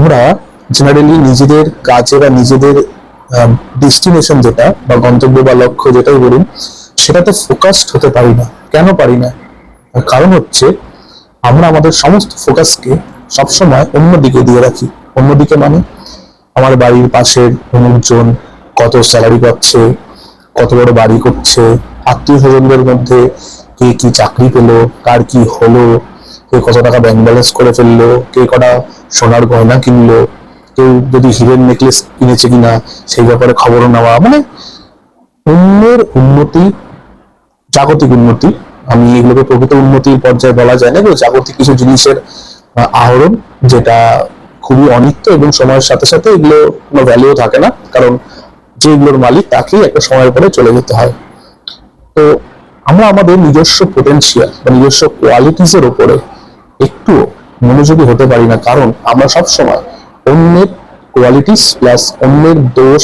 আমরা জেনারেলি নিজেদের কাজে বা নিজেদের ডেস্টিনেশন যেটা বা গন্তব্য বা লক্ষ্য যেটাই বলুন, সেটাতে ফোকাসড হতে পারি না। কেন পারি না? তার কারণ হচ্ছে আমরা আমাদের সমস্ত ফোকাসকে সবসময় অন্যদিকে দিয়ে রাখি। অন্যদিকে মানে আমার বাড়ির পাশের অমুকজন কত স্যালারি পাচ্ছে, কত বড় বাড়ি করছে, আত্মীয় স্বজনদের মধ্যে কে কি চাকরি পেলো, কার কি হলো, কে কত টাকা ব্যাংক ব্যালেন্স করে ফেললো, কে কটা সোনার গয়না কিনলো, কেউ যদি হিরের নেকলেস কিনেছে কিনা সেই ব্যাপারে খবরও নেওয়া। মানে অন্যের উন্নতি, জাগতিক উন্নতি, আমি এগুলোকে প্রকৃত উন্নতির পর্যায়ে বলা যায় না, এগুলো জাগতিক কিছু জিনিসের আহরণ, যেটা খুবই অনিত্য এবং সময়ের সাথে সাথে এগুলো কোনো ভ্যালুও থাকে না, কারণ যেগুলোর মালিক তাকেই একটা সময়ের পরে চলে যেতে হয়। তো আমরা আমাদের নিজস্ব পোটেনশিয়াল বা নিজস্ব কোয়ালিটিস এর উপরে একটু মনোযোগী হতে পারি না, কারণ আমরা সব সময় অন্যের কোয়ালিটিস প্লাস অন্যের দোষ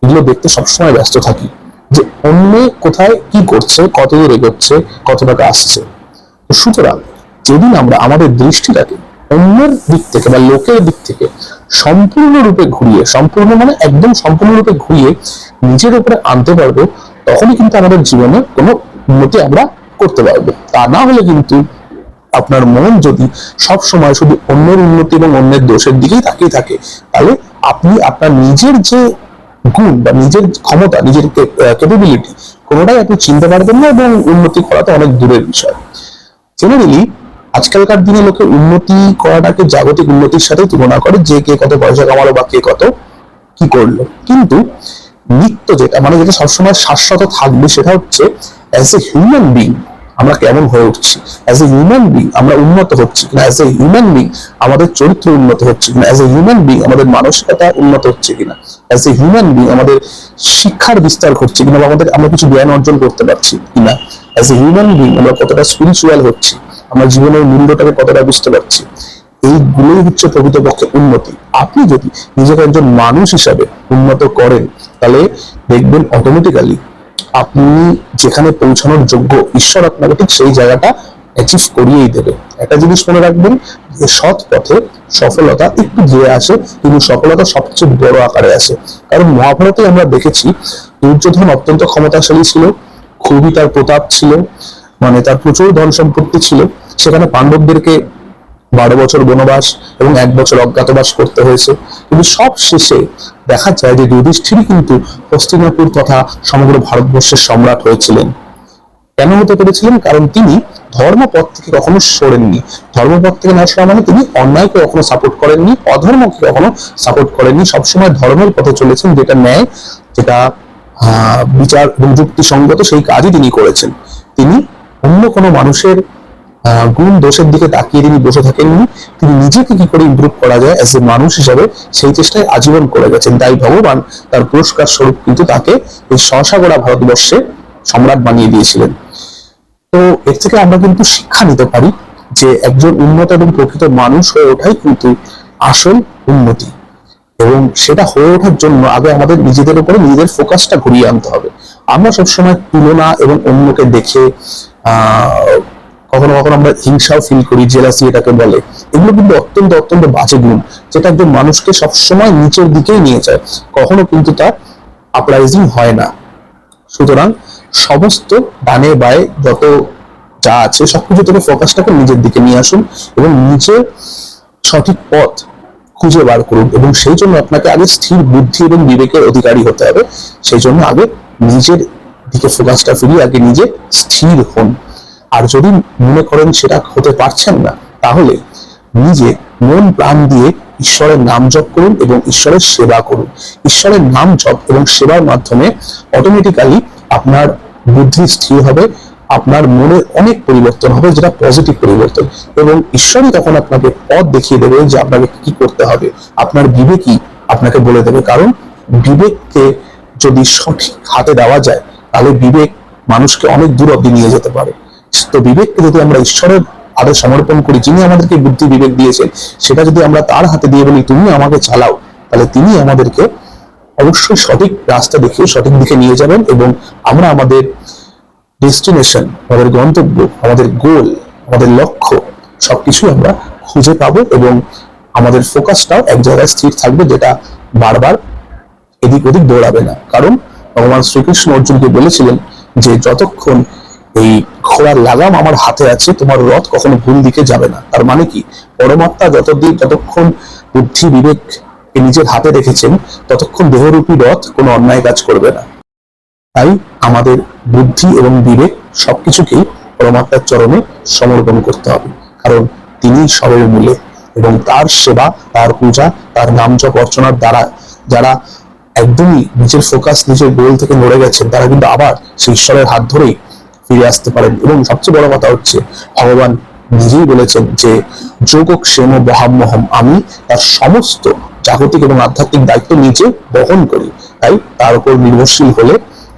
এগুলো দেখতে সবসময় ব্যস্ত থাকি, যে অন্য কোথায় কি করছে, কত দূর এগোচ্ছে, কত টাকা আসছে। সুতরাং যেদিন আমরা আমাদের দৃষ্টিটাকে অন্যের দিক থেকে বা লোকের দিক থেকে সম্পূর্ণরূপে ঘুরিয়ে, সম্পূর্ণ মানে একদম সম্পূর্ণরূপে ঘুরিয়ে নিজের উপরে আনতে পারবো, তখনই কিন্তু আমাদের জীবনে কোনো উন্নতি আমরা করতে পারবো। তা না হলে কিন্তু আপনার মন যদি সব সময় শুধু অন্যের উন্নতি এবং অন্যের দোষের দিকেই তাকিয়ে থাকে, তাহলে আপনি আপনার নিজের যে গুণ বা নিজের ক্ষমতা, নিজের ক্যাপাবিলিটি, কোনোটাই আপনি চিনতে পারবেন না এবং উন্নতি করা তো অনেক দূরের বিষয়। জেনারেলি আজকালকার দিনে লোকে উন্নতি করাটাকে জাগতিক উন্নতির সাথে তুলনা করে, যে কে কত পয়সা কামালো বা কে কত কি করলো। কিন্তু নিত্য যেটা মানে যেটা সবসময় শাশ্বত থাকবে, সেটা হচ্ছে অ্যাজ এ হিউম্যান বিং আমরা কেমন হয়ে উঠছি, অ্যাজ এ হিউম্যান বিং আমরা উন্নত হচ্ছি কিনা, অ্যাজ এ হিউম্যান বিং আমাদের চরিত্র উন্নত হচ্ছে কিনা, অ্যাজ এ হিউম্যান বিং আমাদের মানসিকতা উন্নত হচ্ছে কিনা, অ্যাজ এ হিউম্যান বিং আমাদের শিক্ষার বিস্তার ঘটছে কিনা, বা আমরা কিছু জ্ঞান অর্জন করতে পারছি কিনা, অ্যাজ এ হিউম্যান বিং আমরা কতটা স্পিরিচুয়াল হচ্ছি, আমরা জীবনের মূল্যটাকে কতটা বুঝতে পারছি। এইগুলোই হচ্ছে প্রকৃতপক্ষে উন্নতি। আপনি যদি নিজেকে একজন মানুষ হিসাবে উন্নত করেন, তাহলে দেখবেন অটোমেটিক্যালি আপনি যেখানে পৌঁছানোর যোগ্য, ঈশ্বর আপনাকে ঠিক সেই জায়গাটা অ্যাচিভ করিয়েই দেবে। একটা জিনিস মনে রাখবেন, যে সৎ পথে সফলতা একটু ধীরে আসে, কিন্তু সফলতা সবচেয়ে বড় আকারে আসে। কারণ মহাভারতে আমরা দেখেছি দুর্যোধন অত্যন্ত ক্ষমতাশালী ছিল, খুবই তার প্রতাপ ছিল, মানে তার প্রচুর ধন সম্পত্তি ছিল। সেখানে পাণ্ডবদেরকে 12 বছর বনবাস এবং 1 বছর অজ্ঞাতবাস করতে হয়েছে, কিন্তু সব শেষে দেখা যায় যে যুধিষ্ঠিরই কিন্তু হস্তিনাপুর তথা সমগ্র ভারতবর্ষের সম্রাট হয়েছিলেন। কেন হতে পেরেছিলেন? কারণ তিনি ধর্মপথ থেকে কখনো সরেননি। ধর্মপথ থেকে না সরা মানে তিনি অন্যায়কে কখনো সাপোর্ট করেননি, অধর্মকে কখনো সাপোর্ট করেননি, সবসময় ধর্মের পথে চলেছেন, যেটা ন্যায়, যেটা বিচার এবং যুক্তিসঙ্গত, সেই কাজই তিনি করেছেন। তিনি অন্য কোনো মানুষের গুণ দোষের দিকে তাকিয়ে তিনি বসে থাকেননি, তিনি নিজেকে কি করে ইমপ্রুভ করা যায় এজ এ মানুষ হিসাবে সেই চেষ্টায় আজীবন করে গেছেন। তাই ভগবান তার পুরস্কার স্বরূপ কিন্তু তাকে এই শশাগড়া ভারতবর্ষে সম্রাট বানিয়ে দিয়েছিলেন। তো এর থেকে আমরা কিন্তু শিক্ষা নিতে পারি যে একজন উন্নত এবং প্রকৃত মানুষ হয়ে ওঠাই কিন্তু আসল উন্নতি, এবং সেটা হয়ে ওঠার জন্য আগে আমাদের নিজেদের উপরে নিজেদের ফোকাসটা ঘুরিয়ে আনতে হবে। আমরা সবসময় তুলনা এবং অন্যকে দেখে কখনো কখনো আমরা হিংসাও ফিল করি, জেলাসি এটাকে বলে। এগুলো কিন্তু অত্যন্ত অত্যন্ত বাজে গুণ, যেটা একজন মানুষকে সবসময় নিচের দিকেই নিয়ে যায়, কখনো কিন্তু তার আপরাইজিং হয় না। সুতরাং সমস্ত ডানে বায়ে যত যা আছে সবকিছু থেকে ফোকাসটাকে নিজের দিকে নিয়ে আসুন এবং নিজের সঠিক পথ খুঁজে বার করুন, এবং সেই জন্য আপনাকে আগে স্থির বুদ্ধি এবং বিবেকের অধিকারী হতে হবে। সেই জন্য আগে নিজের দিকে ফোকাসটা ফিরিয়ে আগে নিজে স্থির হন। আর যদি মনে করেন সেটা হতে পারছেন না, তাহলে নিজে মন প্রাণ দিয়ে ঈশ্বরের নাম জপ করুন এবং ঈশ্বরের সেবা করুন। ঈশ্বরের নাম জপ এবং সেবার মাধ্যমে অটোমেটিক্যালি আপনার বুদ্ধি স্থির হবে, আপনার মনে অনেক পরিবর্তন হবে, যেটা পজিটিভ পরিবর্তন, এবং ঈশ্বরই তখন আপনাকে পথ দেখিয়ে দেবে যে আপনাকে কি করতে হবে। আপনার বিবেকই আপনাকে বলে দেবে, কারণ বিবেককে যদি সঠিক হাতে দেওয়া যায়, তাহলে বিবেক মানুষকে অনেক দূর অব্দি নিয়ে যেতে পারে। তো বিবেককে যদি আমরা ঈশ্বরের হাতে সমর্পণ করি, যিনি আমাদেরকে বুদ্ধি বিবেক দিয়েছেন, সেটা যদি আমরা তার হাতে দিয়ে বলি তুমি আমাকে চালাও, তাহলে তিনি আমাদেরকে অবশ্যই সঠিক রাস্তা দেখিয়ে সঠিক দিকে নিয়ে যাবেন, এবং আমরা আমাদের ডেস্টিনেশন, আমাদের গন্তব্য, আমাদের গোল, আমাদের লক্ষ্য সবকিছু আমরা খুঁজে পাবো এবং আমাদের ফোকাসটাও এক জায়গায় স্থির থাকবে, যেটা বারবার এদিক ওদিক দৌড়াবে না। কারণ ভগবান শ্রীকৃষ্ণ অর্জুনকে বলেছিলেন যে যতক্ষণ এই ঘোড়ার লাগাম আমার হাতে আছে তোমার রথ কখনো ভুল দিকে যাবে না। তার মানে কি, পরমাত্মা যতক্ষণ বুদ্ধি বিবেককে নিজের হাতে রেখেছেন ততক্ষণ দেহরূপী রথ কোনো অন্যায় কাজ করবে না। তাই আমাদের বুদ্ধি এবং বিবেক সবকিছুকেই পরমাত্মার চরণে সমর্পণ করতে হবে, কারণ তিনি সবের মূলে। এবং তার সেবা, তার পূজা, তার নাম জপ অর্চনার দ্বারা যারা একদমই নিজের ফোকাস, নিজের গোল থেকে নড়ে গেছেন, তারা কিন্তু আবার সেই ঈশ্বরের হাত ধরেই ফিরে আসতে পারেন। এবং সবচেয়ে বড় কথা হচ্ছে, ভগবান নিজেই বলেছেন যে যোগক্ষেম বহাম্যহম, আমি তার সমস্ত জাগতিক এবং আধ্যাত্মিক দায়িত্ব নিজে বহন করি। তাই তার উপর নির্ভরশীল হলে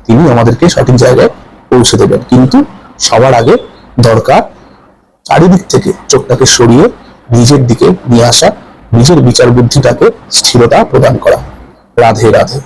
তিনি আমাদেরকে সঠিক জায়গায় পৌঁছে দেবেন। কিন্তু সবার আগে দরকার চারিদিক থেকে চোখটাকে সরিয়ে নিজের দিকে নিয়ে আসা, নিজের বিচার বুদ্ধিটাকে স্থিরতা প্রদান করা। রাধে রাধে।